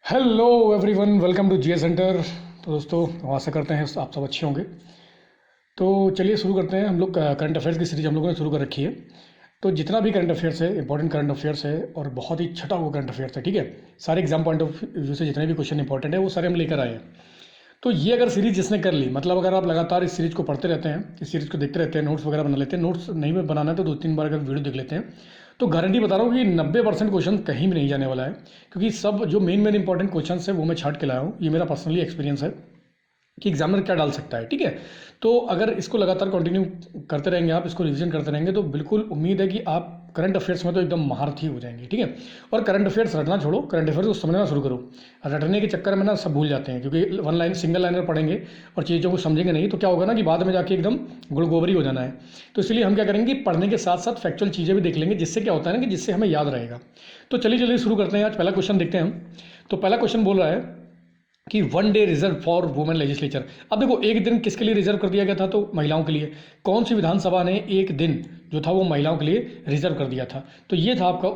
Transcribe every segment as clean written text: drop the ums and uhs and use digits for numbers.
Hello everyone, welcome to GS centre. तो दोस्तों, आशा करते हैं आप सब अच्छे होंगे। तो चलिए शुरू करते हैं। हम लोग करंट अफेयर्स की सीरीज हम लोगों ने शुरू कर रखी है। तो जितना भी करंट अफेयर्स है, इंपॉर्टेंट करंट अफेयर्स है और बहुत ही छटा हुआ करंट अफेयर्स है, ठीक है। सारे एग्जाम पॉइंट ऑफ व्यू से जितने भी क्वेश्चन इंपॉर्टेंट है वो सारे हम लेकर आए हैं। तो ये अगर सीरीज जिसने कर ली, मतलब अगर आप लगातार इस सीरीज को पढ़ते रहते हैं, इस सीरीज को देखते रहते हैं, नोट्स वगैरह बना लेते हैं, नोट्स नहीं में बनाना है तो 2-3 बार अगर वीडियो देख लेते हैं, तो गारंटी बता रहा हूँ कि 90% क्वेश्चन कहीं भी नहीं जाने वाला है। क्योंकि सब जो मेन इंपॉर्टेंट क्वेश्चन है वो मैं छाट के लाया हूँ। ये मेरा पर्सनली एक्सपीरियंस है कि एग्जामिनर क्या डाल सकता है, ठीक है। तो अगर इसको लगातार कंटिन्यू करते रहेंगे, आप इसको रिवीजन करते रहेंगे, तो बिल्कुल उम्मीद है कि आप करंट अफेयर्स में तो एकदम महारथी हो जाएंगे, ठीक है। और करंट अफेयर्स रटना छोड़ो, करंट अफेयर्स को समझना शुरू करो। रटने के चक्कर में ना सब भूल जाते हैं, क्योंकि वन लाइन सिंगल लाइनर पढ़ेंगे और चीज़ों को समझेंगे नहीं, तो क्या होगा ना कि बाद में जाके एकदम गुड़गोबरी हो जाना है। तो इसलिए हम क्या करेंगे, पढ़ने के साथ साथ फैक्चुअल चीज़ें भी देख लेंगे, जिससे क्या होता है ना कि जिससे हमें याद रहेगा। तो चलिए चलिए शुरू करते हैं। आज पहला क्वेश्चन देखते हैं हम। तो पहला क्वेश्चन बोल रहा है कि 1 day reserve for women legislature. अब देखो, एक दिन किसके लिए रिजर्व कर दिया गया था? तो महिलाओं के लिए। कौन सी विधानसभा ने एक दिन जो था वो महिलाओं के लिए रिजर्व कर दिया था? तो ये था आपका,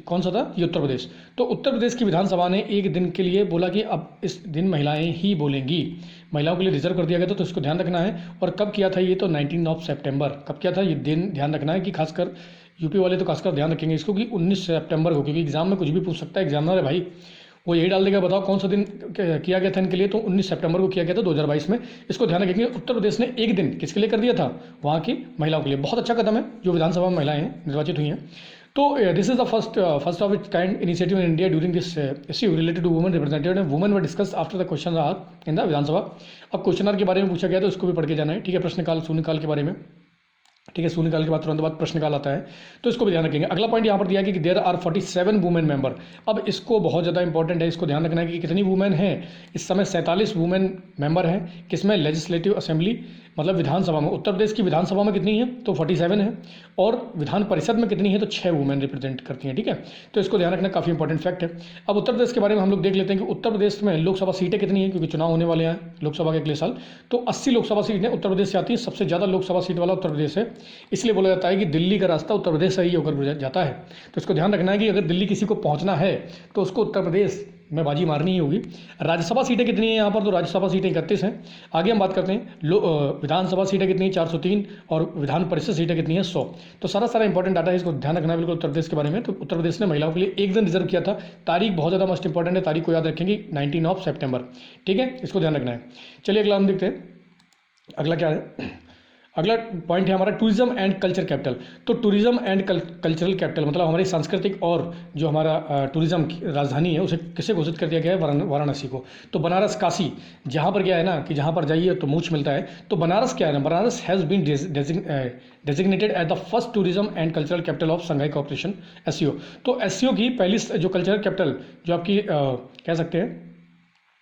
कौन सा था? ये उत्तर प्रदेश। तो उत्तर प्रदेश की विधानसभा ने एक दिन के लिए बोला कि अब इस दिन महिलाएं ही बोलेंगी। महिलाओं के लिए रिजर्व कर दिया गया था, तो इसको ध्यान रखना है। और कब किया था ये? तो 19 सितंबर। कब किया था ये दिन? ध्यान रखना है कि खासकर यूपी वाले तो खासकर ध्यान रखेंगे इसको कि 19 सितंबर को, क्योंकि एग्जाम में कुछ भी पूछ सकता है एग्जामिनर है भाई, वो यही डाल देगा। बताओ कौन सा दिन किया गया था इनके लिए? तो 19 सितंबर को किया गया था 2022 में। इसको ध्यान रखेंगे। उत्तर प्रदेश ने एक दिन किसके लिए कर दिया था? वहाँ की महिलाओं के लिए। बहुत अच्छा कदम है जो विधानसभा में महिलाएं हैं, निर्वाचित हुई हैं। तो this is the first of its kind initiative in India during this issue related to women representative and women were discuss after the question are in the Vidhansabha. अब क्वेश्चन आर के बारे में पूछा गया तो उसको भी पढ़ के जाना है, ठीक है। प्रश्नकाल, शून्यकाल के बारे में, ठीक है। शून्यकाल के बाद तुरंत बाद प्रश्नकाल आता है, तो इसको भी ध्यान रखेंगे। अगला पॉइंट यहाँ पर दिया गया कि देयर आर 47 वुमेन मेंबर। अब इसको बहुत ज़्यादा इंपॉर्टेंट है, इसको ध्यान रखना है कि कितनी वुमेन हैं। इस समय 47 वुमेन मेंबर हैं। किसमें? लेजिस्लेटिव असेंबली, मतलब विधानसभा में। उत्तर प्रदेश की विधानसभा में कितनी है? तो 47 है। और विधान परिषद में कितनी है? तो 6 वुमेन रिप्रेजेंट करती हैं, ठीक है। तो इसको ध्यान रखना, काफ़ी इंपॉर्टेंट फैक्ट है। अब उत्तर प्रदेश के बारे में हम लोग देख लेते हैं कि उत्तर प्रदेश में लोकसभा सीटें कितनी हैं, क्योंकि चुनाव होने वाले हैं लोकसभा के अगले साल। तो 80 लोकसभा सीटें उत्तर प्रदेश से आती हैं। सबसे ज़्यादा लोकसभा सीट वाला उत्तर प्रदेश है। इसलिए बोला जाता है कि दिल्ली का रास्ता उत्तर प्रदेश से ही होकर जाता है। तो इसको ध्यान रखना है कि अगर दिल्ली किसी को पहुंचना है तो उसको उत्तर प्रदेश में बाजी मारनी ही होगी। राज्यसभा सीटें कितनी हैं यहाँ पर? तो राज्यसभा सीटें 31 हैं। आगे हम बात करते हैं विधानसभा सीटें कितनी हैं? 403। और विधान परिषद सीटें कितनी हैं? 100। तो सारा इंपॉर्टेंट डाटा है, इसको ध्यान रखना है बिल्कुल उत्तर प्रदेश के बारे में। तो उत्तर प्रदेश ने महिलाओं के लिए एक दिन रिजर्व किया था। तारीख बहुत ज़्यादा मोस्ट इंपॉर्टेंट है, तारीख को याद रखेंगे, 19 सितंबर, ठीक है। इसको ध्यान रखना है। चलिए अगला हम देखते हैं। अगला क्या है? अगला पॉइंट है हमारा टूरिज्म एंड कल्चर कैपिटल। तो टूरिज्म एंड कल्चरल कैपिटल मतलब हमारी सांस्कृतिक और जो हमारा टूरिज्म की राजधानी है, उसे किसे घोषित कर दिया गया है? वाराणसी को। तो बनारस, काशी, जहाँ पर क्या है ना कि जहाँ पर जाइए तो मूछ मिलता है। तो बनारस क्या है ना, Banaras has been designated as the first tourism and cultural capital of Shanghai cooperation, SCO. तो एससीओ की पहली जो कल्चरल कैपिटल, जो आपकी कह सकते हैं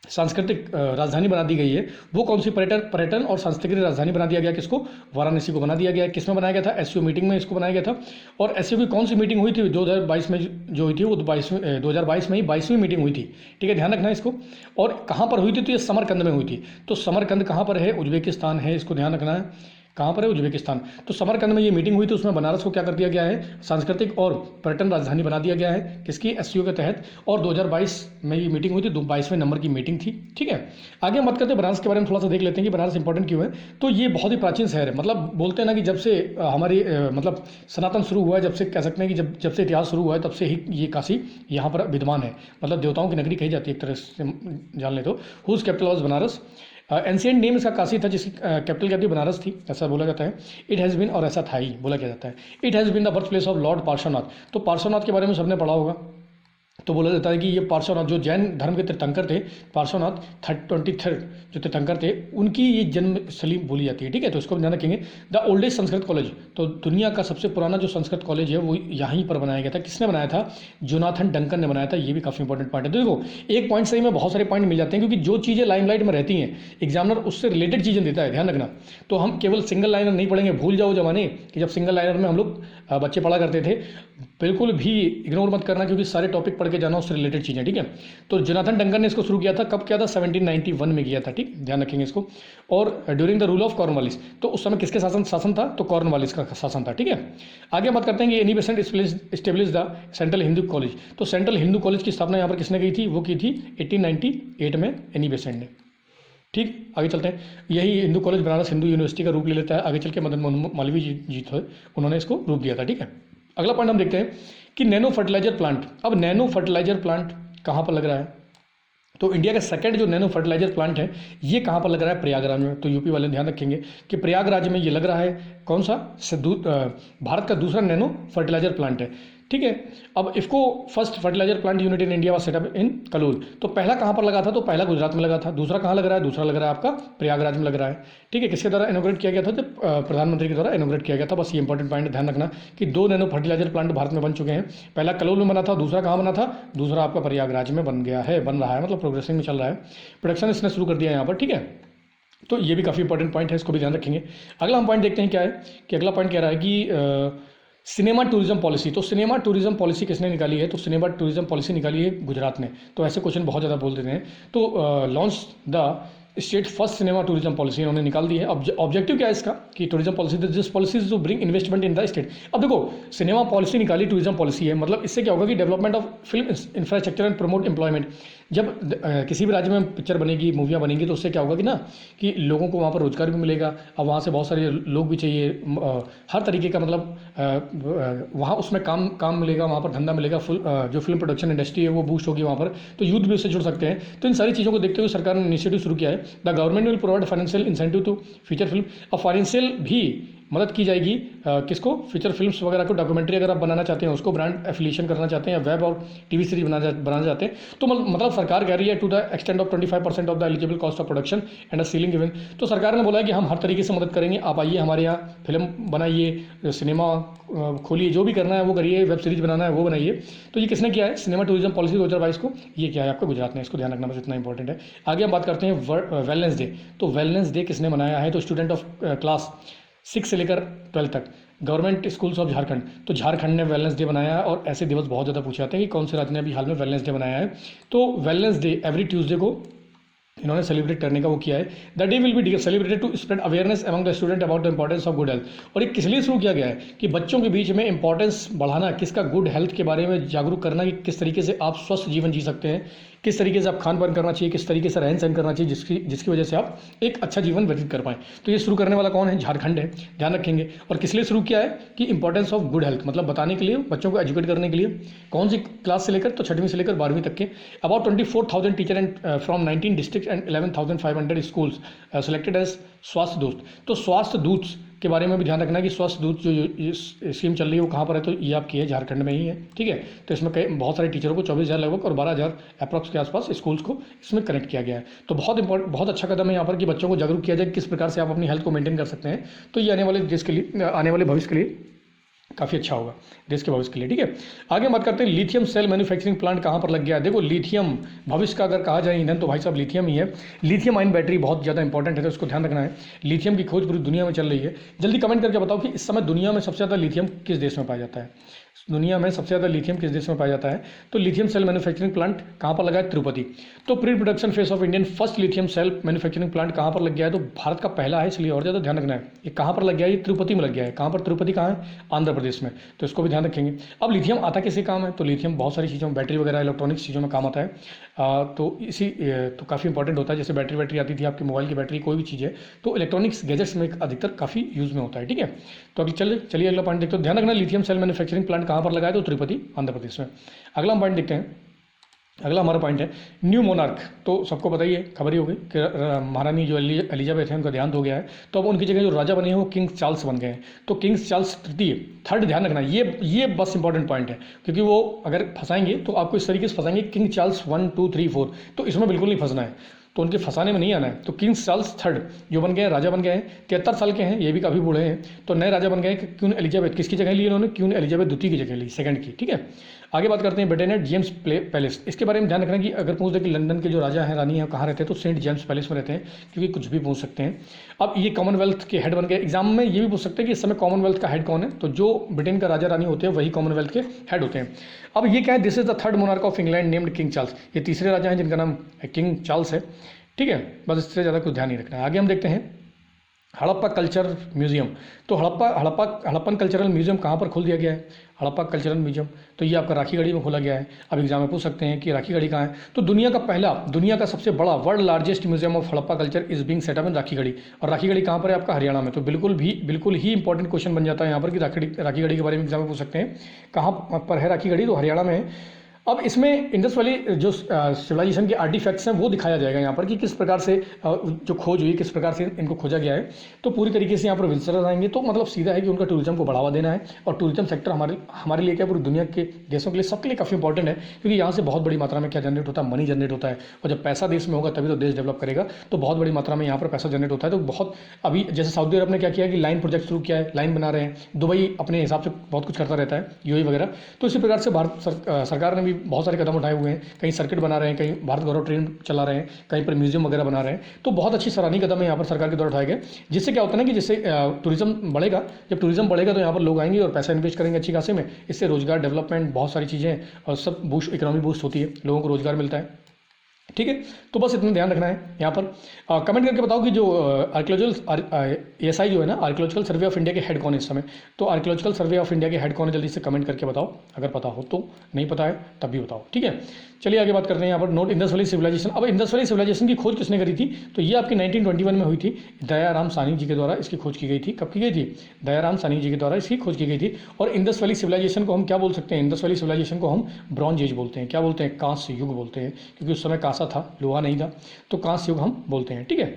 सांस्कृतिक राजधानी बना दी गई है, वो कौन सी? पर्यटन और सांस्कृतिक राजधानी बना दिया गया। किसको? वाराणसी को बना दिया गया। किसमें बनाया गया था? एससीओ मीटिंग में इसको बनाया गया था। और एससीओ की कौन सी मीटिंग हुई थी? 2022 में जो हुई थी वो 2022 में ही 22वीं मीटिंग हुई थी, ठीक है। ध्यान रखना है इसको। और कहाँ पर हुई थी? तो ये समरकंद में हुई थी। तो समरकंद कहाँ पर है? उज्बेकिस्तान है, इसको ध्यान रखना है। कहाँ पर है? उज्बेकिस्तान। तो समरकंद में ये मीटिंग हुई, तो उसमें बनारस को क्या कर दिया गया है? सांस्कृतिक और पर्यटन राजधानी बना दिया गया है। किसकी? एससीओ के तहत। और 2022 में ये मीटिंग हुई थी, 22वें नंबर की मीटिंग थी, ठीक है। आगे हम बात करते हैं बनारस के बारे में, थोड़ा सा देख लेते हैं कि बनारस इंपॉर्टेंट क्यों है। तो ये बहुत ही प्राचीन शहर है। मतलब बोलते हैं ना कि जब से हमारी मतलब सनातन शुरू हुआ है, जब से कह सकते हैं कि जब से इतिहास शुरू हुआ है, तब से ही ये काशी यहाँ पर विद्यमान है। मतलब देवताओं की नगरी कही जाती है एक तरह से जान ले तो। Whose capital was Banaras. Ancient name इसका काशी था, जिसकी कैपिटल क्या थी? बनारस थी, ऐसा बोला जाता है। इट हैज़ बीन, और ऐसा था ही बोला क्या जाता है, it has been the birth place of Lord Parshvanath. तो पार्श्वनाथ के बारे में सबने पढ़ा होगा। तो बोला जाता है कि ये पार्श्वनाथ जो जैन धर्म के तीर्थंकर थे, पार्श्वनाथ 23 जो तीर्थंकर थे, उनकी ये जन्मस्थली बोली जाती है, ठीक है। तो इसको ध्यान रखेंगे। द ओल्डेस्ट संस्कृत कॉलेज, तो दुनिया का सबसे पुराना जो संस्कृत कॉलेज है वो यहीं पर बनाया गया था। किसने बनाया था? जोनाथन डंकन ने बनाया था। ये भी काफ़ी इंपॉर्टेंट पॉइंट है। तो देखो, एक पॉइंट सही में बहुत सारे पॉइंट मिल जाते हैं, क्योंकि जो चीज़ें लाइमलाइट में रहती हैं एग्जामिनर उससे रिलेटेड चीज़ें देता है, ध्यान रखना। तो हम केवल सिंगल लाइनर नहीं पढ़ेंगे। भूल जाओ जमाने कि जब सिंगल लाइनर में हम लोग बच्चे पढ़ा करते थे, बिल्कुल भी इग्नोर मत करना, क्योंकि सारे टॉपिक पढ़ के जाना उससे रिलेटेड चीज़ें, ठीक है। तो जोनाथन डंगन ने इसको शुरू किया था, कब किया था? 1791 में किया था, ठीक, ध्यान रखेंगे इसको। और during the rule of Cornwallis, तो उस समय किसके शासन था? तो कॉर्नवालिस का शासन था, ठीक है। आगे बात करते हैं कि Annie Besant establish the central Hindu college. तो सेंट्रल हिंदू कॉलेज की स्थापना यहाँ पर किसने की थी? वो की थी 1898 में एनी बेसेंट ने, ठीक। आगे चलते हैं, यही हिंदू कॉलेज बनारस हिंदू यूनिवर्सिटी का रूप ले लेता है आगे चल के। मदन मोहन मालवीय जी थे, उन्होंने इसको रूप दिया था, ठीक है। अगला पॉइंट हम देखते हैं कि नैनो फर्टिलाइजर प्लांट। अब नैनो फर्टिलाइजर प्लांट कहाँ पर लग रहा है? तो इंडिया का सेकंड जो नैनो फर्टिलाइजर प्लांट है ये कहाँ पर लग रहा है? प्रयागराज में। तो यूपी वाले ध्यान रखेंगे कि प्रयागराज में ये लग रहा है। कौन सा? भारत का दूसरा नैनो फर्टिलाइजर प्लांट है, ठीक है। अब इसको first fertiliser plant unit in India was set up in Kalol. तो पहला कहाँ पर लगा था? तो पहला गुजरात में लगा था। दूसरा कहाँ लग रहा है? दूसरा लग रहा है आपका प्रयागराज में लग रहा है, ठीक है। किसके द्वारा इनोग्रेट किया गया था? जब प्रधानमंत्री के द्वारा इनोग्रेट किया गया था। बस ये इंपॉर्टेंट पॉइंट ध्यान रखना कि 2 नैनो फर्टिलाइजर प्लांट भारत में बन चुके हैं। पहला कलूल में बना था, दूसरा कहाँ बना था? दूसरा आपका प्रयागराज में बन गया है, बन रहा है, मतलब प्रोग्रेसिंग में चल रहा है। प्रोडक्शन इसने शुरू कर दिया है यहाँ पर, ठीक है। तो ये भी काफ़ी इंपॉर्टेंट पॉइंट है, इसको भी ध्यान रखेंगे। अगला हम पॉइंट देखते हैं क्या है कि अगला पॉइंट कह रहा है कि सिनेमा टूरिज्म पॉलिसी। तो सिनेमा टूरिज्म पॉलिसी किसने निकाली है? तो सिनेमा टूरिज्म पॉलिसी निकाली है गुजरात ने। तो ऐसे क्वेश्चन बहुत ज़्यादा बोल देते हैं। तो launch the state first cinema tourism policy इन्होंने निकाल दी है। ऑब्जेक्टिव क्या है इसका? कि tourism policy, this policy to bring investment in the state. अब देखो, सिनेमा पॉलिसी निकाली, टूरिज्म पॉलिसी है, मतलब इससे क्या होगा कि development of film infrastructure and promote employment. जब किसी भी राज्य में पिक्चर बनेगी, मूवियाँ बनेंगी, तो उससे क्या होगा कि ना कि लोगों को वहाँ पर रोजगार भी मिलेगा। अब वहाँ से बहुत सारे लोग भी चाहिए, हर तरीके का, मतलब वहाँ उसमें काम मिलेगा, वहाँ पर धंधा मिलेगा। जो फिल्म प्रोडक्शन इंडस्ट्री है वो बूस्ट होगी वहाँ पर, तो यूथ भी उससे जुड़ सकते हैं। तो इन सारी चीज़ों को देखते हुए सरकार ने इनिशिएटिव शुरू किया है। The government will provide financial incentive to feature film. अब फाइनेंशियल भी मदद की जाएगी किसको? फीचर फिल्म्स वगैरह को। डॉक्यूमेंट्री अगर आप बनाना चाहते हैं, उसको ब्रांड एफिलिएशन करना चाहते हैं, या वेब और टीवी सीरीज बनाना चाहते हैं, तो मतलब सरकार कह रही है to the extend of 25% of the eligible cost of production and a ceiling given. तो सरकार ने बोला है कि हम हर तरीके से मदद करेंगे, आप आइए हमारे यहाँ, फिल्म बनाइए, सिनेमा खोलिए, जो भी करना है वो करिए, वेब सीरीज बनाना है वो बनाइए। तो ये किसने किया है? सिनेमा टूरिज्म पॉलिसी 2022 को ये किया है आपका गुजरात ने। इसको ध्यान रखना, बस इतना इंपॉर्टेंट है। आगे हम बात करते हैं वेलनेस डे। तो वेलनेस डे किसने मनाया है? तो स्टूडेंट ऑफ क्लास 6 से लेकर 12 तक, गवर्नमेंट स्कूल्स ऑफ झारखंड। तो झारखंड ने वेलनेस डे बनाया है। और ऐसे दिवस बहुत ज़्यादा पूछे जाते हैं कि कौन से राज्य ने अभी हाल में वेलनेस डे बनाया है। तो वेलनेस डे एवरी ट्यूसडे को इन्होंने सेलिब्रेट करने का वो किया है। The day will be celebrated to spread awareness among the student about the importance of good health. और ये किस लिए शुरू किया गया है? कि बच्चों के बीच में इंपॉर्टेंस बढ़ाना, किसका? गुड हेल्थ के बारे में जागरूक करना, कि किस तरीके से आप स्वस्थ जीवन जी सकते हैं, किस तरीके से आप खान पान करना चाहिए, किस तरीके से रहन सहन करना चाहिए, जिसकी वजह से आप एक अच्छा जीवन व्यतीत कर पाएँ। तो ये शुरू करने वाला कौन है? झारखंड है, ध्यान रखेंगे। और किस लिए शुरू किया है? कि इंपॉर्टेंस ऑफ गुड हेल्थ, मतलब बताने के लिए, बच्चों को एजुकेट करने के लिए। कौन सी क्लास से लेकर? तो 6वीं से लेकर 12वीं तक के। About 24,000 teacher and from 19 district and 11,500 schools selected as स्वास्थ्य दूत। तो स्वास्थ्य दूत के बारे में भी ध्यान रखना है कि स्वास्थ्य दूत जो स्कीम चल रही है वो कहाँ पर है? तो ये आपकी है, झारखंड में ही है, ठीक है। तो इसमें कई बहुत सारे टीचरों को 24,000 लगभग और 12,000 अप्रॉक्स के आसपास स्कूल्स को इसमें कनेक्ट किया गया है। तो बहुत अच्छा कदम है यहाँ पर कि बच्चों को जागरूक किया जाए किस प्रकार से आप अपनी हेल्थ को मेंटेन कर सकते हैं। तो ये आने वाले देश के लिए, आने वाले भविष्य के लिए काफ़ी अच्छा होगा, देश के भविष्य के लिए, ठीक है। आगे बात करते हैं लिथियम सेल मैन्युफैक्चरिंग प्लांट कहाँ पर लग गया है। देखो, लिथियम भविष्य का अगर कहा जाए ईंधन, तो भाई साहब लिथियम ही है। लिथियम आयन बैटरी बहुत ज़्यादा इंपॉर्टेंट है, तो उसको ध्यान रखना है। लिथियम की खोज पूरी दुनिया में चल रही है। जल्दी कमेंट करके बताओ कि इस समय दुनिया में सबसे ज़्यादा लिथियम किस देश में पाया जाता है? दुनिया में सबसे ज़्यादा लिथियम किस देश में पाया जाता है? तो लिथियम सेल मैन्युफैक्चरिंग प्लांट कहाँ पर लगा है? तिरुपति। तो pre production phase of Indian first lithium cell manufacturing plant कहाँ पर लग गया है? तो भारत का पहला है, इसलिए और ज़्यादा ध्यान रखना है। ये कहाँ पर लग गया है? ये तिरुपति में लग गया है। कहाँ पर? तिरुपति कहाँ है? आंध्र प्रदेश में। तो इसको भी ध्यान रखेंगे। अब लिथियम आता किससे काम है? तो लिथियम बहुत सारी चीज़ों में, बैटरी वगैरह इलेक्ट्रॉनिक्स चीज़ों में काम आता है। तो काफ़ी इंपॉर्टेंट होता है। जैसे बैटरी आती थी आपकी मोबाइल की बैटरी, कोई भी चीज़ है, तो इलेक्ट्रॉनिक्स गैजेट्स में अधिकतर काफ़ी यूज़ में होता है, ठीक है। तो अभी चलिए अगला पॉइंट देखते हो। ध्यान रखना, लिथियम सेल मैन्युफैक्चरिंग प्लांट कहाँ पर लगा है? तो तिरुपति, आंध्र प्रदेश में। अगला हम पॉइंट देखते हैं। अगला हमारा पॉइंट है न्यू मोनार्क। तो सबको पता ही है, खबर ही होगी कि महारानी जो एलिजाबेथ है उनका देहांत हो गया है। तो अब उनकी जगह जो राजा बने हैं वो किंग चार्ल्स बन गए हैं। तो किंग चार्ल्स तृतीय, थर्ड, ध्यान रखना, ये बस इंपॉर्टेंट पॉइंट है, क्योंकि वो अगर फंसाएंगे तो आपको इस तरीके से फंसाएंगे किंग चार्ल्स 1 2 3 4, तो इसमें बिल्कुल नहीं फंसना है। तो उनके फंसाने में नहीं आना है। तो किंग चार्ल्स थर्ड जो बन गए हैं, राजा बन गए हैं, 73 साल के हैं, ये भी काफ़ी बूढ़े हैं। तो नए राजा बन गए क्वीन एलिजाबेथ, किसकी जगह ली इन्होंने? क्वीन एलिजाबेथ द्वितीय की जगह ली, सेकंड की, ठीक है। आगे बात करते हैं ब्रिटेन है जेम्स पैलेस। इसके बारे में ध्यान रखना कि अगर पूछ दे कि लंदन के जो राजा हैं रानी हैं कहाँ रहते हैं तो सेंट जेम्स पैलेस में रहते हैं, क्योंकि कुछ भी पूछ सकते हैं। अब ये कॉमनवेल्थ के हेड बन गए। एग्जाम में ये भी पूछ सकते हैं कि इस समय कॉमनवेल्थ का हेड कौन है, तो जो ब्रिटेन का राजा रानी होते हैं वही कॉमनवेल्थ के हेड होते हैं। अब ये क्या है, this is the third monarch of England named king Charles. ये तीसरे राजा हैं जिनका नाम किंग चार्ल्स है, ठीक है। बस इससे ज़्यादा कुछ ध्यान नहीं रखना है। आगे हम देखते हैं हड़प्पा कल्चर म्यूजियम। तो हड़प्पन कल्चरल म्यूजियम कहाँ पर खोल दिया गया है, हड़प्पा कल्चरल म्यूजियम, तो ये आपका राखीगढ़ी में खोला गया है। अब एग्जाम में पूछ सकते हैं कि राखीगढ़ी कहाँ है, तो दुनिया का सबसे बड़ा world largest museum of Harappa culture is being set up in Rakhigarhi. और राखीगढ़ी कहाँ पर है, आपका हरियाणा में। तो बिल्कुल ही इंपॉर्टेंट क्वेश्चन बन जाता है यहाँ पर कि राखीगढ़ी के बारे में एग्जाम में पूछ सकते हैं कहाँ पर है राखीगढ़ी, तो हरियाणा में है। अब इसमें इंडस वैली जो सिविलाइजेशन के आर्टिफैक्ट्स हैं वो दिखाया जाएगा यहाँ पर कि किस प्रकार से जो खोज हुई, किस प्रकार से इनको खोजा गया है। तो पूरी तरीके से यहाँ पर विजिटर्स आएंगे, तो मतलब सीधा है कि उनका टूरिज्म को बढ़ावा देना है। और टूरिज्म सेक्टर हमारे लिए क्या, पूरी दुनिया के देशों के लिए, सबके लिए काफ़ी इंपॉर्टेंट है, क्योंकि यहाँ से बहुत बड़ी मात्रा में क्या जनरेट होता है, मनी जनरेट होता है। और जब पैसा देश में होगा तभी तो देश डेवलप करेगा। तो बहुत बड़ी मात्रा में यहाँ पर पैसा जनरेट होता है। तो बहुत अभी जैसे सऊदी अरब ने क्या किया कि लाइन प्रोजेक्ट शुरू किया है, लाइन बना रहे हैं। दुबई अपने हिसाब से बहुत कुछ करता रहता है, यूएई वगैरह। तो इसी प्रकार से भारत सरकार ने भी बहुत सारे कदम उठाए हुए हैं। कहीं सर्किट बना रहे हैं, कहीं भारत गौरव ट्रेन चला रहे हैं, कहीं पर म्यूजियम वगैरह बना रहे हैं। तो बहुत अच्छी सराहनीय कदम है यहाँ पर सरकार के द्वारा उठाए गए, जिससे क्या होता है ना कि जिससे टूरिज्म बढ़ेगा। जब टूरिज्म बढ़ेगा तो यहाँ पर लोग आएंगे और पैसा इन्वेस्ट करेंगे अच्छी खासे में। इससे रोजगार डेवलपमेंट बहुत सारी चीज़ें और सब बूस्ट, इकोनॉमी बूस्ट होती है, लोगों को रोजगार मिलता है, ठीक है। तो बस इतना ध्यान रखना है यहाँ पर। कमेंट करके बताओ कि जो आर्कियोलॉजिकल एएसआई जो है ना, आर्कियोलॉजिकल सर्वे ऑफ इंडिया के हेड कौन है इस समय। तो आर्कियोलॉजिकल सर्वे ऑफ इंडिया के हेड कौन है, जल्दी से कमेंट करके बताओ, अगर पता हो तो। नहीं पता है तब भी बताओ, ठीक है। चलिए आगे बात करते हैं यहाँ पर नोट इंडस वैली सिविलाइजेशन। अब इंडस वैली सिविलाइजेशन की खोज किसने करी थी, तो ये आपकी 1921 में हुई थी। दयाराम साहनी जी के द्वारा इसकी खोज की गई थी। कब की गई थी, दयाराम साहनी जी के द्वारा इसकी खोज की गई थी। और इंडस वैली सिविलाइजेशन को हम क्या बोल सकते हैं, इंडस वैली सिविलाइजेशन को हम ब्रॉन्ज एज बोलते हैं। क्या बोलते हैं, कांस्य युग बोलते हैं, क्योंकि उस समय कांसा था, लोहा नहीं था, तो कांस्य युग हम बोलते हैं, ठीक है।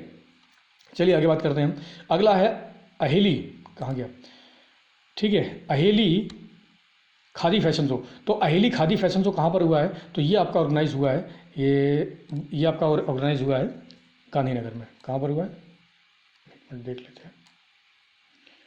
चलिए आगे बात करते हैं हम। अगला है अहेली, कहाँ गया, ठीक है, अहेली खादी फैशन शो। तो अहेली खादी फैशन शो कहाँ पर हुआ है, तो ये आपका ऑर्गेनाइज हुआ है, ये आपका ऑर्गेनाइज हुआ है गांधीनगर में। कहाँ पर हुआ है, देख लेते हैं।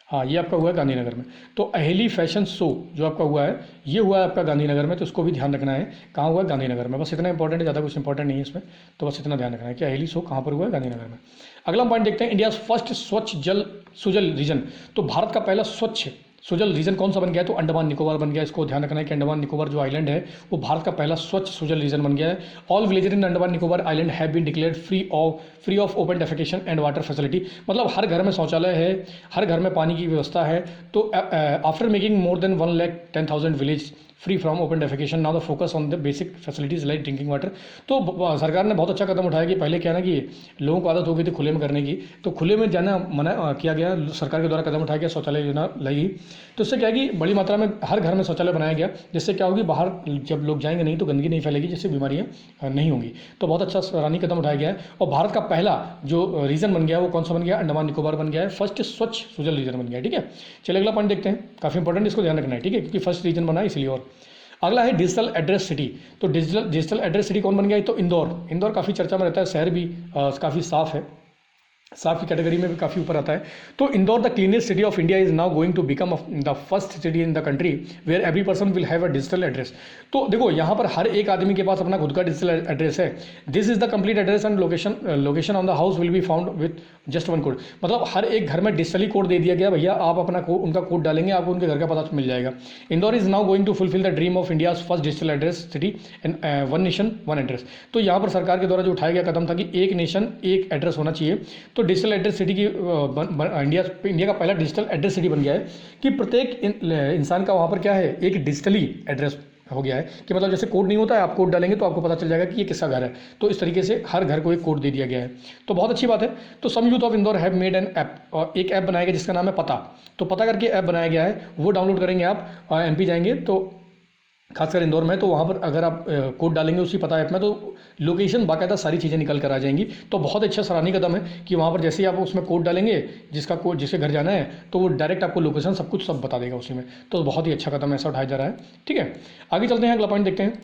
हाँ, ये आपका हुआ है गांधीनगर में। तो अहेली फैशन शो जो आपका हुआ है, ये हुआ है आपका गांधीनगर में। तो इसको भी ध्यान रखना है, कहाँ हुआ है, गांधीनगर में। बस इतना इंपॉर्टेंट है, ज़्यादा कुछ इंपॉर्टेंट नहीं है इसमें। तो बस इतना ध्यान रखना है कि अहेली शो कहाँ पर हुआ है, गांधीनगर में। अगला पॉइंट देखते हैं, इंडिया फर्स्ट स्वच्छ जल सुजल रीजन। तो भारत का पहला स्वच्छ सुजल रीजन कौन सा बन गया है, तो अंडमान निकोबार बन गया। इसको ध्यान रखना है कि अंडमान निकोबार जो आइलैंड है वो भारत का पहला स्वच्छ सुजल रीजन बन गया है। All villager in Andaman Nicobar island have been declared free of open defecation and water facility. मतलब हर घर में शौचालय है, हर घर में पानी की व्यवस्था है। तो after making more than 1,10,000 village free from open defecation, now the focus on the basic facilities like drinking water. तो सरकार ने बहुत अच्छा कदम उठाया कि पहले क्या ना कि लोगों को आदत हो गई थी खुले में करने की, तो खुले में जाना मना किया गया, सरकार के द्वारा कदम उठाया गया, शौचालय योजना लाई गई। तो इससे क्या है कि बड़ी मात्रा में हर घर में शौचालय बनाया गया, जिससे क्या होगी, बाहर जब लोग जाएंगे नहीं तो गंदगी नहीं फैलेगी, जिससे बीमारियां नहीं होंगी। तो बहुत अच्छा सराहनीय कदम उठाया गया है। और भारत का पहला जो रीजन बन गया वो कौन सा बन गया, अंडमान निकोबार बन गया है, फर्स्ट स्वच्छ सुजल रीजन बन गया, ठीक है। चलिए अगला पॉइंट देखते हैं, काफ़ी इंपॉर्टेंट, इसको ध्यान रखना है, ठीक है, क्योंकि फर्स्ट रीजन बना है इसलिए। और अगला है डिजिटल एड्रेस सिटी। तो डिजिटल एड्रेस सिटी कौन बन गया है, तो इंदौर काफ़ी चर्चा में रहता है, शहर भी काफ़ी साफ है, साफ की कैटेगरी में भी काफ़ी ऊपर आता है। तो Indore the cleanest city of India is now going to become the first city in the country where every person will have a digital address. तो देखो यहाँ पर हर एक आदमी के पास अपना खुद का डिजिटल एड्रेस है। This is the complete address and location on the house will be found with just one code. मतलब हर एक घर में डिजिटली कोड दे दिया गया, भैया आप अपना उनका कोड डालेंगे, आपको उनके घर का पता मिल जाएगा। Indore is now going to fulfil the dream of India first digital address city and one nation one address. तो यहाँ पर सरकार के द्वारा जो उठाया गया कदम था कि एक नेशन एक एड्रेस होना चाहिए। तो डिजिटल एड्रेस सिटी इंडिया का पहला डिजिटल एड्रेस सिटी बन गया है कि प्रत्येक इंसान का वहाँ पर क्या है, एक डिजिटली एड्रेस हो गया है कि मतलब जैसे कोड नहीं होता है, आप कोड डालेंगे तो आपको पता चल जाएगा कि ये किसका घर है। तो इस तरीके से हर घर को एक कोड दे दिया गया है। तो बहुत अच्छी बात है। तो some youth of Indore have made an app, और एक ऐप बनाया गया जिसका नाम है पता। तो पता करके ऐप बनाया गया है, वो डाउनलोड करेंगे आप, MP जाएंगे तो खासकर इंदौर में, तो वहाँ पर अगर आप कोड डालेंगे उसी पता ऐप में तो लोकेशन बाकायदा सारी चीज़ें निकल कर आ जाएंगी। तो बहुत अच्छा सराहनीय कदम है कि वहाँ पर जैसे ही आप उसमें कोड डालेंगे, जिसके घर जाना है, तो वो डायरेक्ट आपको लोकेशन सब कुछ बता देगा उसी में। तो बहुत ही अच्छा कदम ऐसा उठाया जा रहा है, ठीक है। आगे चलते हैं, अगला पॉइंट देखते हैं।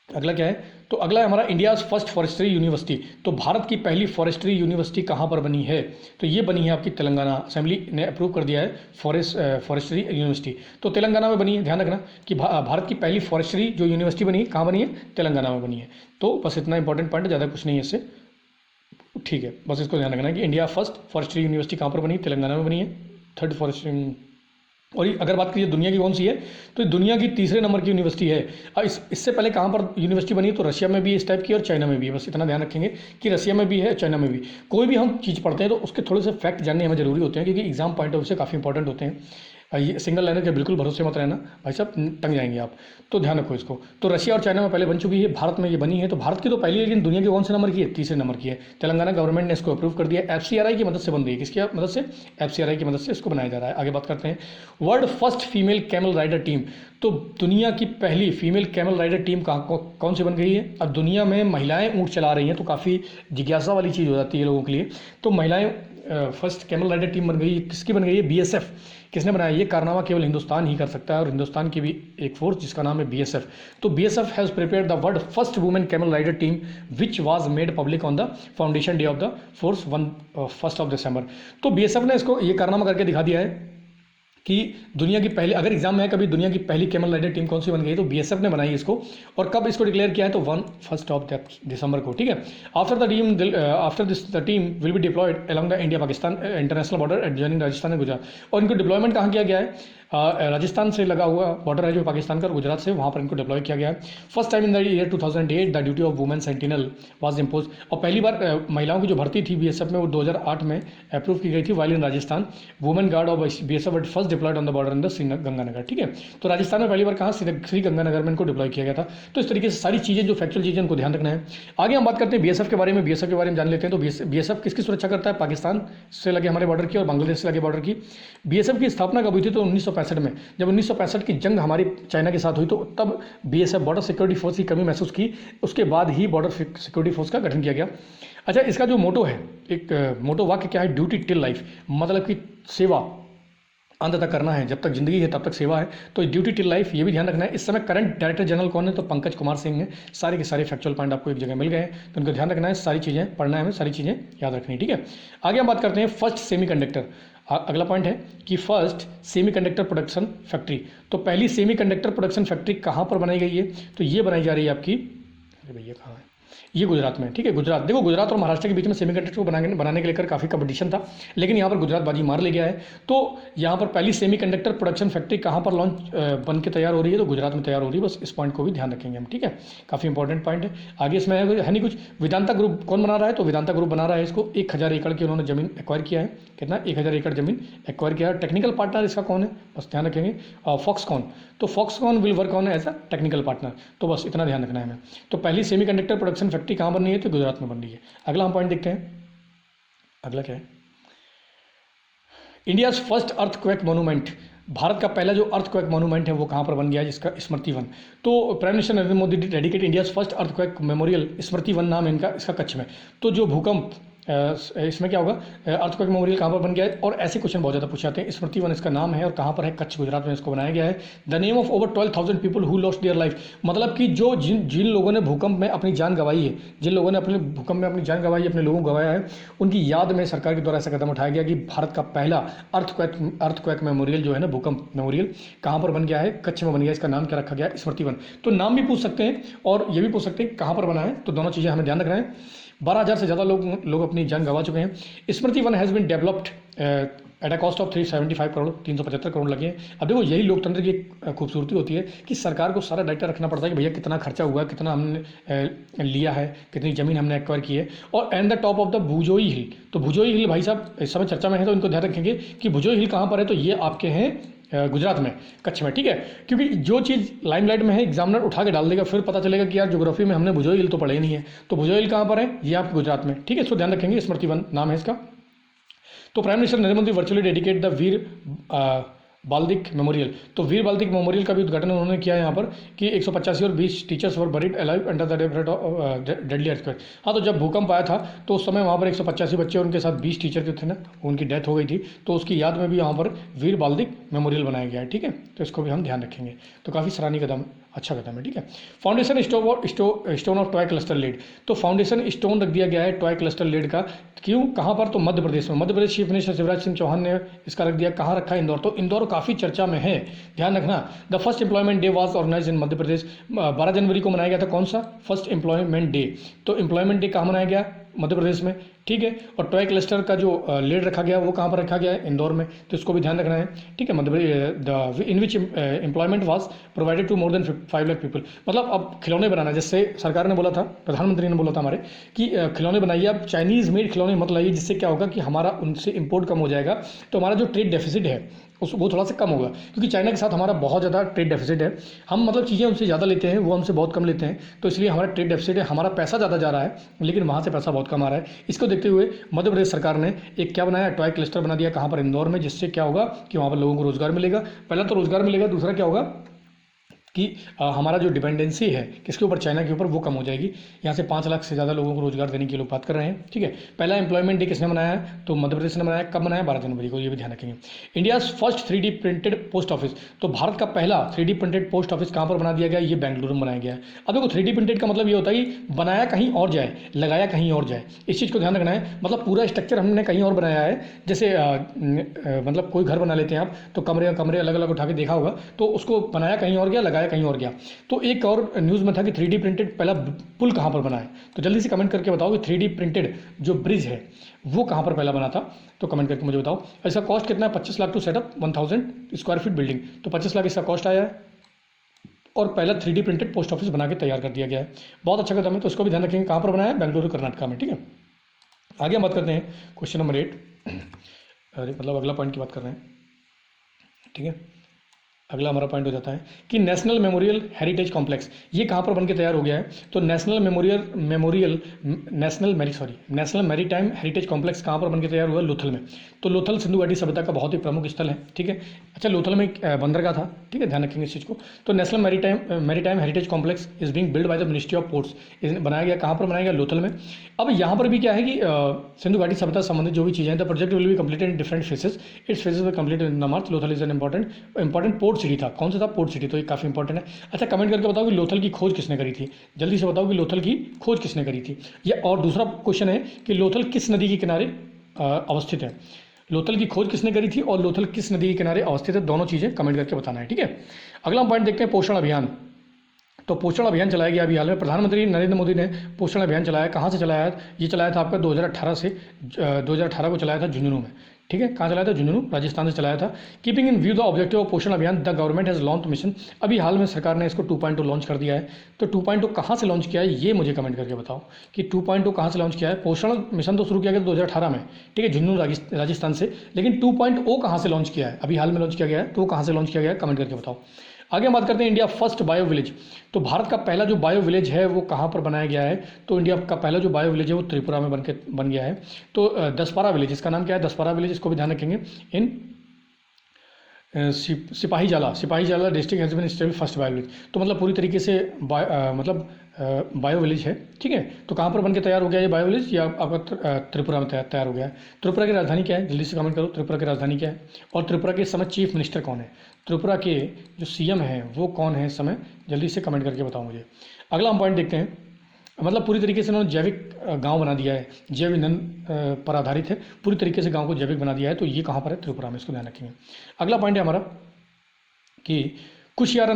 अगला क्या है, तो अगला है हमारा इंडियाज़ फर्स्ट फॉरेस्ट्री यूनिवर्सिटी। तो भारत की पहली फॉरेस्ट्री यूनिवर्सिटी कहाँ पर बनी है, तो ये बनी है आपकी तेलंगाना, असेंबली ने अप्रूव कर दिया है फॉरेस्ट्री यूनिवर्सिटी, तो तेलंगाना में बनी है। ध्यान रखना कि भारत की पहली फॉरेस्ट्री जो यूनिवर्सिटी बनी है कहाँ बनी है, तेलंगाना में बनी है। तो बस इतना इंपॉर्टेंट पॉइंट है, ज़्यादा कुछ नहीं है इससे, ठीक है। बस इसको ध्यान रखना है कि इंडिया फर्स्ट फॉरेस्ट्री यूनिवर्सिटी कहाँ पर बनी, तेलंगाना में बनी है, थर्ड फॉरेस्ट्री। और अगर बात करिए दुनिया की कौन सी है, तो दुनिया की तीसरे नंबर की यूनिवर्सिटी है। अब इससे पहले कहाँ पर यूनिवर्सिटी बनी है, तो रशिया में भी इस टाइप की और चाइना में भी है। बस इतना ध्यान रखेंगे कि रशिया में भी है, चाइना में भी। कोई भी हम चीज़ पढ़ते हैं तो उसके थोड़े से फैक्ट जानने हमें जरूरी होते हैं, क्योंकि एग्जाम पॉइंट ऑफ व्यू से काफ़ी इंपॉर्टेंट होते हैं। ये सिंगल लाइनर के बिल्कुल भरोसे मत रहना भाई साहब, टंग जाएंगे आप, तो ध्यान रखो इसको। तो रशिया और चाइना में पहले बन चुकी है, भारत में ये बनी है। तो भारत की तो पहली, लेकिन दुनिया की कौन से नंबर की है, तीसरे नंबर की है। तेलंगाना गवर्नमेंट ने इसको अप्रूव कर दिया, एफसीआरआई की मदद से बन रही है। किसकी मदद से, एफसीआरआई की मदद से इसको बनाया जा रहा है। आगे बात करते हैं, world first female camel rider team. तो दुनिया की पहली फीमेल कैमल राइडर टीम कौन सी बन गई है। अब दुनिया में महिलाएं ऊँट चला रही हैं, तो काफ़ी जिज्ञासा वाली चीज़ हो जाती है लोगों के लिए। तो महिलाएं फर्स्ट कैमल राइडर टीम बन गई है। किसकी बन गई है, बीएसएफ। किसने बनाया ये कारनामा, केवल हिंदुस्तान ही कर सकता है, और हिंदुस्तान की भी एक फोर्स जिसका नाम है बीएसएफ। तो BSF has prepared the world first women camel rider team which was made public on the foundation day of the force 1 December. तो बीएसएफ ने इसको ये कारनामा करके दिखा दिया है कि दुनिया की पहली, अगर एग्जाम में है कभी दुनिया की पहली कैमल राइडर टीम कौन सी बन गई, तो बीएसएफ ने बनाई इसको। और कब इसको डिक्लेयर किया है, तो 1 दिसंबर को, ठीक है। After this the team will be diploid along the India Pakistan international border adjoining Rajasthan and Gujarat. और इनको डिप्लॉयमेंट कहाँ किया गया है, राजस्थान से लगा हुआ बॉर्डर है जो पाकिस्तान का, गुजरात से, वहाँ पर इनको डिप्लॉय किया गया है। First time in the year 2008 the duty of women sentinel was impose. और पहली बार महिलाओं की जो भर्ती थी बीएसएफ में, वो 2008 में अप्रूव की गई थी। While in Rajasthan women guard of BSF were first diploid on the border in the Sriganganagar, ठीक है। तो राजस्थान में पहली बार कहाँ, श्रीगंगानगर में इनको डिप्लॉय किया गया था। तो इस तरीके से सारी चीज़ें जो फैक्चुअल चीज़ें उनको ध्यान रखना है। आगे हम बात करते हैं बीएसएफ के बारे में। बीएसएफ के बारे में जान लेते हैं। तो बीएसएफ किसकी सुरक्षा करता है, पाकिस्तान से लगे हमारे बॉर्डर की और बांग्लादेश से लगे बॉर्डर की। बीएसएफ की स्थापना कब हुई थी, तो 1965 में। जब 1965 की जंग हमारी चाइना के साथ हुई, तो तब बीएसएफ बॉर्डर सिक्योरिटी फोर्स की कमी महसूस की, उसके बाद ही बॉर्डर सिक्योरिटी फोर्स का गठन किया गया। अच्छा, इसका जो मोटो है, एक मोटो वाक्य क्या है, ड्यूटी टिल लाइफ, मतलब कि सेवा अंत तक करना है, जब तक जिंदगी है तब तक सेवा है। तो ड्यूटी टिल लाइफ ये भी ध्यान रखना है। इस समय करंट डायरेक्टर जनरल कौन है, तो पंकज कुमार सिंह है। सारे के सारे फैक्चुअल पॉइंट आपको एक जगह मिल गए हैं, तो उनको ध्यान रखना है, सारी चीज़ें पढ़ना है हमें, सारी चीज़ें याद रखनी है, ठीक है। आगे हम बात करते हैं फर्स्ट सेमीकंडक्टर। अगला पॉइंट है कि फर्स्ट सेमीकंडक्टर प्रोडक्शन फैक्ट्री। तो पहली सेमीकंडक्टर प्रोडक्शन फैक्ट्री कहाँ पर बनाई गई है, तो ये बनाई जा रही है आपकी, अरे भैया कहाँ है, ये गुजरात में, ठीक है। गुजरात, देखो गुजरात और महाराष्ट्र के बीच में सेमीकंडक्टर को बनाने के लेकर काफ़ी कंपटीशन था, लेकिन यहाँ पर गुजरात बाजी मार ले गया है। तो यहाँ पर पहली सेमीकंडक्टर प्रोडक्शन फैक्ट्री कहाँ पर लॉन्च बन के तैयार हो रही है, तो गुजरात में तैयार हो रही है। बस इस पॉइंट को भी ध्यान रखेंगे हम, ठीक है। काफ़ी इंपॉर्टेंट पॉइंट है। आगे इसमें है नहीं कुछ। वेदांता ग्रुप कौन बना रहा है, तो वेदांता ग्रुप बना रहा है इसको। 1000 एकड़ की उन्होंने जमीन एक्वायर किया है। कितना, 1000 एकड़ जमीन एक्वायर किया है। टेक्निकल पार्टनर इसका कौन है, बस ध्यान रखेंगे, फॉक्सकॉन। तो Foxconn will work on as a technical partner. तो बस इतना ध्यान रखना है हमें। तो पहली सेमीकंडक्टर प्रोडक्शन फैक्ट्री कहाँ बन रही है, तो गुजरात में बन रही है। अगला हम पॉइंट देखते हैं। अगला क्या है, India's first earthquake monument. Bharat का पहला जो अर्थक्वेक मोनूमेंट है वो कहाँ पर बन गया है, जिसका स्मृति वन। तो prime minister Narendra Modi dedicate India's first earthquake memorial, Smriti Van नाम है इनका, इसका कच्छ में। तो जो भूकंप इसमें क्या होगा, अर्थक्वेक मेमोरियल कहाँ पर बन गया है, और ऐसे क्वेश्चन बहुत ज़्यादा पूछे जाते हैं। स्मृति वन इसका नाम है, और कहाँ पर है, कच्छ गुजरात में इसको बनाया गया है। The name of over 12,000 people who lost their life, मतलब कि जो जिन लोगों ने भूकंप में अपनी जान गंवाई है, जिन लोगों ने अपने भूकंप में अपनी जान गंवाई है, अपने लोगों को गंवाया है, उनकी याद में सरकार के द्वारा ऐसा कदम उठाया गया कि भारत का पहला अर्थक्वेक मेमोरियल जो है ना, भूकंप मेमोरियल, कहाँ पर बन गया है, कच्छ में बन गया। इसका नाम क्या रखा गया, स्मृति वन। तो नाम भी पूछ सकते हैं और ये भी पूछ सकते हैं कहाँ पर बना है, तो दोनों चीज़ें हमें ध्यान रखना है। 12,000 से ज़्यादा लोग अपनी जान गंवा चुके हैं। Smriti Van has been developed at a cost of 375 crore, 375 crore लगे हैं। अब देखो यही लोकतंत्र की खूबसूरती होती है कि सरकार को सारा डाटा रखना पड़ता है कि भैया कितना खर्चा हुआ है, कितना हमने लिया है, कितनी ज़मीन हमने एक्वायर की है। और and the top of the Bhujoi hill. तो भुजोई हिल भाई साहब इस समय चर्चा में है, तो इनको ध्यान रखेंगे कि भुजोई हिल कहाँ पर है, तो ये आपके हैं गुजरात में, कच्छ में, ठीक है। क्योंकि जो चीज़ लाइमलाइट में है एग्जामिनर उठा के डाल देगा, फिर पता चलेगा कि यार ज्योग्राफी में हमने भुजोई हिल तो पढ़े ही नहीं है। तो भुजोई हिल कहाँ पर है, ये आपके गुजरात में, ठीक है। इसको ध्यान रखेंगे, स्मृति वन नाम है इसका। तो prime minister Narendra Modi virtually dedicate the Veer Baldik memorial. तो वीर बाल्दिक मेमोरियल का भी उद्घाटन उन्होंने किया है यहाँ पर कि 185 और 20 teachers were buried alive under the deadly earthquake. हाँ, तो जब भूकंप आया था तो उस समय वहाँ पर 185 बच्चे और उनके साथ 20 टीचर जो थे ना, उनकी डेथ हो गई थी। तो उसकी याद में भी यहाँ पर वीर बाल्दिक मेमोरियल बनाया गया है, ठीक है। तो इसको भी हम ध्यान रखेंगे। तो काफ़ी सराहनीय कदम अच्छा कदम है, ठीक है। Foundation stone of toy cluster laid, तो फाउंडेशन स्टोन रख दिया गया है टॉय क्लस्टर लेड का। क्यों, कहाँ पर, तो मध्य प्रदेश में। मध्य प्रदेश चीफ मिनिस्टर शिवराज सिंह चौहान ने इसका रख दिया। कहाँ रखा है, इंदौर। तो इंदौर काफ़ी चर्चा में है, ध्यान रखना। The first employment day was organise in Madhya Pradesh. 12 जनवरी को मनाया गया था, कौन सा, फर्स्ट एम्प्लॉयमेंट डे। तो एम्प्लॉयमेंट डे कहाँ मनाया गया, मध्य प्रदेश में, ठीक है। और टॉय क्लस्टर का जो लेड रखा गया वो कहाँ पर रखा गया है, इंदौर में। तो इसको भी ध्यान रखना है, ठीक है। Madhya Pradesh in which employment was provided to more than 5 lakh people. मतलब अब खिलौने बनाना, जैसे सरकार ने बोला था, प्रधानमंत्री ने बोला था हमारे कि खिलौने बनाइए, अब चाइनीज़ मेड खिलौने मत लाइए, जिससे क्या होगा कि हमारा उनसे इम्पोर्ट कम हो जाएगा। तो हमारा जो ट्रेड डेफिसिट है वो थोड़ा सा कम होगा, क्योंकि चाइना के साथ हमारा बहुत ज़्यादा ट्रेड डेफिसिट है। हम मतलब चीज़ें उनसे ज़्यादा लेते हैं, वो हमसे बहुत कम लेते हैं। तो इसलिए हमारा ट्रेड डेफिसिट है, हमारा पैसा ज़्यादा जा रहा है, लेकिन वहाँ से पैसा बहुत कम आ रहा है। इसको देखते हुए मध्य प्रदेश सरकार ने एक क्या बनाया, टॉय क्लस्टर बना दिया, कहाँ पर, इंदौर में। जिससे क्या होगा कि वहाँ पर लोगों को रोज़गार मिलेगा। पहला तो रोज़गार मिलेगा, दूसरा क्या होगा कि हमारा जो डिपेंडेंसी है किसके ऊपर, चाइना के ऊपर, वो कम हो जाएगी। यहाँ से 5 लाख से ज़्यादा लोगों को रोजगार देने की लोग बात कर रहे हैं, ठीक है। पहला एम्प्लॉयमेंट डे किसने मनाया है, तो मध्य प्रदेश ने मनाया। कब मनाया, 12 जनवरी को, ये भी ध्यान रखेंगे। India's first 3D printed post office, तो भारत का पहला 3D प्रिंटेड पोस्ट ऑफिस कहाँ पर बना दिया गया, ये बेंगलुरु में बनाया गया है। अब देखो 3D प्रिंटेड का मतलब ये होता है कि बनाया कहीं और जाए, लगाया कहीं और जाए, इस चीज़ को ध्यान रखना है। मतलब पूरा स्ट्रक्चर हमने कहीं और बनाया है। जैसे मतलब कोई घर बना लेते हैं आप, तो कमरे कमरे अलग अलग उठा के देखा होगा, तो उसको बनाया कहीं और गया, लगाया कहीं और गया। तो एक और न्यूज़ में था कि 3D प्रिंटेड पहला पुल कहाँ पर बना है, तो जल्दी से कमेंट करके बताओ कि 3D प्रिंटेड जो ब्रिज है वो कहाँ पर पहला बना था, तो कमेंट करके मुझे बताओ। इसका कॉस्ट कितना है, 25 lakh to setup 1000 square feet building, तो 25 लाख इसका कॉस्ट आया है। और पहला 3D प्रिंटेड पोस्ट ऑफिस बना के तैयार कर दिया गया है। बहुत अच्छा कदम है, तो इसको भी ध्यान रखेंगे। कहाँ पर बनाया है, बेंगलुरु कर्नाटका में, ठीक है। आगे हम बात करते हैं क्वेश्चन नंबर 8, अरे मतलब अगला पॉइंट की बात कर रहे हैं, ठीक है। अगला हमारा पॉइंट हो जाता है कि नेशनल मेमोरियल हेरिटेज कॉम्प्लेक्स, ये कहाँ पर बनके तैयार हो गया है, तो नेशनल मैरीटाइम हेरिटेज कॉम्प्लेक्स कहाँ पर बनके तैयार हुआ, लोथल में। तो लोथल सिंधु घाटी सभ्यता का बहुत ही प्रमुख स्थल है, ठीक है। अच्छा, लोथल में एक बंदरगाह था, ठीक है, ध्यान रखेंगे इस चीज़ को। तो national maritime heritage complex is being build by the ministry of ports, बनाया गया, कहाँ पर बनाया गया, लोथल में। अब यहाँ पर भी क्या है कि सिंधु घाटी सभ्यता से संबंधित जो भी चीज़ें हैं, the project will be completed in different phases, it's phases will completed in the March. Lothal is an important port city था, कौन सा था, पोर्ट सिटी, तो ये काफ़ी इंपॉर्टेंट है। अच्छा, कमेंट करके बताओ कि लोथल की खोज किसने करी थी, जल्दी से बताओ कि लोथल की खोज किसने करी थी। या और दूसरा क्वेश्चन है कि लोथल किस नदी के किनारे अवस्थित है, लोथल की खोज किसने करी थी और लोथल किस नदी के किनारे अवस्थित है, दोनों चीज़ें कमेंट करके बताना है, ठीक है। अगला पॉइंट देखते हैं, पोषण अभियान। तो पोषण अभियान चलाया गया अभी हाल में, प्रधानमंत्री नरेंद्र मोदी ने पोषण अभियान चलाया। कहाँ से चलाया है, ये चलाया था आपका 2018 से 2018 को चलाया था झुंझुनू में, ठीक है। कहाँ चलाया था, झुंझुनू राजस्थान से चलाया था। Keeping in view the objective of पोषण अभियान, the government has launch mission, अभी हाल में सरकार ने इसको 2.0 लॉन्च कर दिया है। तो 2.0 कहाँ से लॉन्च किया है, ये मुझे कमेंट करके बताओ कि 2.0 कहाँ से लॉन्च किया है। पोषण मिशन तो शुरू किया गया 2018 में, ठीक है, झुंझुनू राजस्थान से, लेकिन 2.0 कहाँ से लॉन्च किया है, अभी हाल में लॉन्च किया गया है, तो वो कहाँ से लॉन्च किया गया है, कमेंट करके बताओ। आगे हम बात करते हैं इंडिया फर्स्ट बायो विलेज। तो भारत का पहला जो बायो विलेज है वो कहाँ पर बनाया गया है, तो इंडिया का पहला जो बायो विलेज है वो त्रिपुरा में बन गया है। तो दसपारा विलेज, इसका नाम क्या है, दसपारा विलेज, इसको भी ध्यान रखेंगे। In Sepahijala district has been stable first bio village, तो मतलब पूरी तरीके से बायो विलेज है, ठीक है। तो कहाँ पर बनके तैयार हो गया ये बायो विलेज, या आपका त्रिपुरा में तैयार हो गया है। त्रिपुरा की राजधानी क्या है, जल्दी से कमेंट करो, त्रिपुरा की राजधानी क्या है, और त्रिपुरा के इस समय चीफ मिनिस्टर कौन है, त्रिपुरा के जो सीएम है वो कौन है इस समय, जल्दी से कमेंट करके बताओ मुझे। अगला हम पॉइंट देखते हैं, मतलब पूरी तरीके से उन्होंने जैविक गांव बना दिया है, जैव ईंधन पर आधारित है, पूरी तरीके से गांव को जैविक बना दिया है। तो ये कहाँ पर है, त्रिपुरा में, इसको ध्यान रखेंगे। अगला पॉइंट है हमारा कि खुशियारा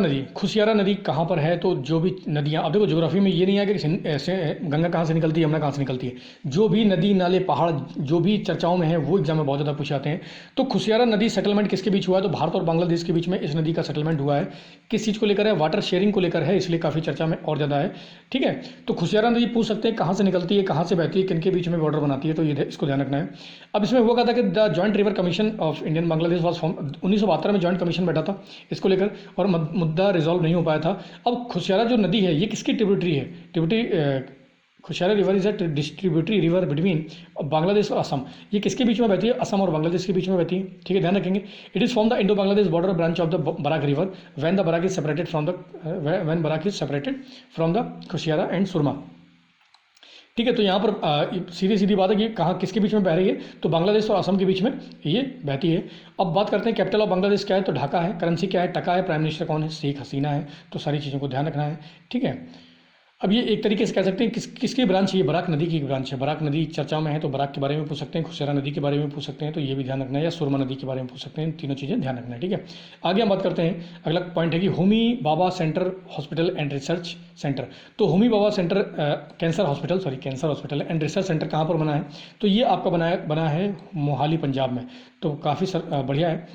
नदी कहाँ पर है, तो जो भी नदियाँ, अब देखो ज्योग्राफी में ये नहीं है कि ऐसे गंगा कहाँ से निकलती है, यमुना कहाँ से निकलती है, जो भी नदी नाले पहाड़ जो भी चर्चाओं में है वो एग्जाम में बहुत ज़्यादा पूछे जाते हैं। तो खुशियारा नदी सेटलमेंट किसके बीच हुआ है, तो भारत और बांग्लादेश के बीच में इस नदी का सेटलमेंट हुआ है। किस चीज़ को लेकर है, वाटर शेयरिंग को लेकर है, इसलिए काफ़ी चर्चा में और ज़्यादा है, ठीक है। तो खुशियारा नदी पूछ सकते हैं कहाँ से निकलती है, कहाँ से बहती है, किन के बीच में बॉर्डर बनाती है, तो ये इसको ध्यान रखना है। अब इसमें हुआ था कि the joint river commission of Indian Bangladesh was form, 1972 में जॉइंट कमीशन बैठा था इसको लेकर, और मुद्दा रिजॉल्व नहीं हो पाया था। अब खुशियारा जो नदी है ये किसकी ट्रिब्यूटरी है, Kushiyara river is a distributary river between Bangladesh और असम, ये किसके बीच में बहती है, असम और बांग्लादेश के बीच में बहती है, ठीक है, ध्यान रखेंगे। It is from the Indo Bangladesh border branch of the Barak river when the Barak is separated from the Kushiyara and Surma, ठीक है। तो यहाँ पर सीधी सीधी बात है कि कहाँ किसके बीच में बह रही है, तो बांग्लादेश और असम के बीच में ये बहती है। अब बात करते हैं कैपिटल ऑफ बांग्लादेश क्या है, तो ढाका है। करेंसी क्या है, टका है। प्राइम मिनिस्टर कौन है, शेख हसीना है। तो सारी चीज़ों को ध्यान रखना है, ठीक है। अब ये एक तरीके से कह सकते हैं किसकी ब्रांच है, ये बराक नदी की ब्रांच है। बराक नदी चर्चा में है तो बराक के बारे में पूछ सकते हैं, खुशरा नदी के बारे में पूछ सकते हैं, तो ये भी ध्यान रखना है, या सुरमा नदी के बारे में पूछ सकते हैं। तीनों चीज़ें ध्यान रखना है, ठीक है। आगे हम बात करते हैं, अगला पॉइंट है कि Homi Bhabha centre hospital and research centre. तो Homi Bhabha centre cancer hospital and research centre कहाँ पर बना है, तो ये आपका बना है मोहाली पंजाब में। तो काफ़ी बढ़िया है,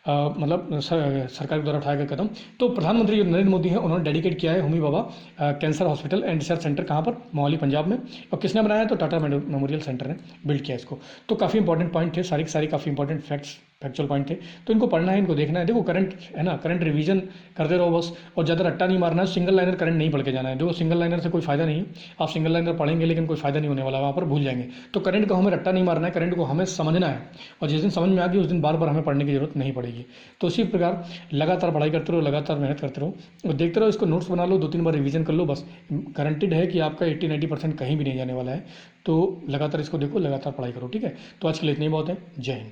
मतलब सरकार के द्वारा उठाया गया कदम। तो प्रधानमंत्री जो नरेंद्र मोदी हैं उन्होंने डेडिकेट किया है Homi Bhabha cancer hospital and research centre, कहाँ पर, मोहाली पंजाब में। और किसने बनाया, तो टाटा मेमोरियल सेंटर ने बिल्ड किया इसको। तो काफ़ी इंपॉर्टेंट पॉइंट थे, सारी काफ़ी इंपॉर्टेंट फैक्चुअल पॉइंट थे। तो इनको पढ़ना है, इनको देखना है। देखो करंट है ना, करंट रिवीजन करते रहो बस, और ज़्यादा रट्टा नहीं मारना है। सिंगल लाइनर करंट नहीं पढ़ के जाना है। देखो सिंगल लाइनर से कोई फायदा नहीं है, आप सिंगल लाइनर पढ़ेंगे लेकिन कोई फायदा नहीं होने वाला, वहाँ पर भूल जाएंगे। तो करंट को हमें रट्टा नहीं मारना है, करंट को हमें समझना है, और जिस दिन समझ में आ गई उस दिन बार बार हमें पढ़ने की जरूरत नहीं पड़ेगी। तो इसी प्रकार लगातार पढ़ाई करते रहो, लगातार मेहनत करते रहो और देखते रहो। इसको नोट्स बना लो, 2-3 बार रिवीजन कर लो, बस गारंटेड है कि आपका 80-90% कहीं भी नहीं जाने वाला है। तो लगातार इसको देखो, लगातार पढ़ाई करो, ठीक है। तो आज के लिए इतना ही बहुत है। जय हिंद।